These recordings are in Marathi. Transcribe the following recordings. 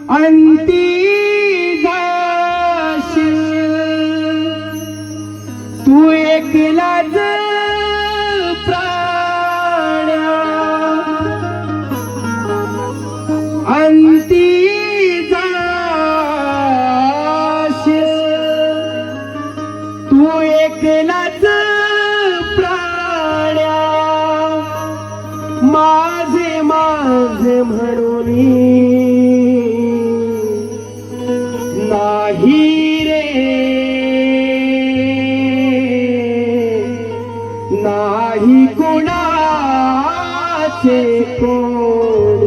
अंती जाशील तू एकलाच प्राण्या, अंती जाशील तू एकलाच प्राण्या, माझे माझे म्हणून नाही रे, नाही कोणाचे कोण,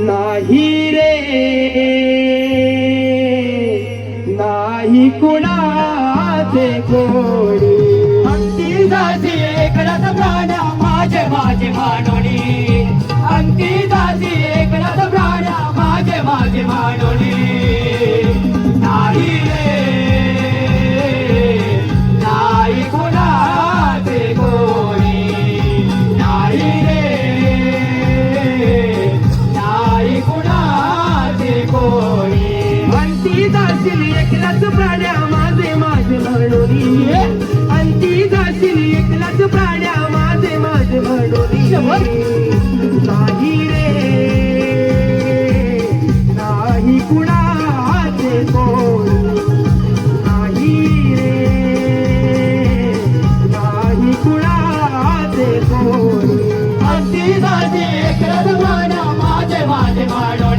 नाही रे, नाही कोणाचे कोण. अंती जाती एकलाच प्राण्या माझे माझे मानोनी, अंती जाती एकलाच प्राण्या माझे माझे मानोनी. नाही रे, नाही कोणाचे कोणी, नाही रे, नाही कोणाचे कोणी. अंती जाशील एकलाच प्राण्या माझे माझे म्हणोनी, अंती जाशील एकलाच प्राण्या माझे माझे म्हणोनी. नाही रे, नाही कुणाचे कोण, नाही रे, नाही कुणाचे कोण. अंती जाती एकलाच प्राण्या माझे माझे मानोनी.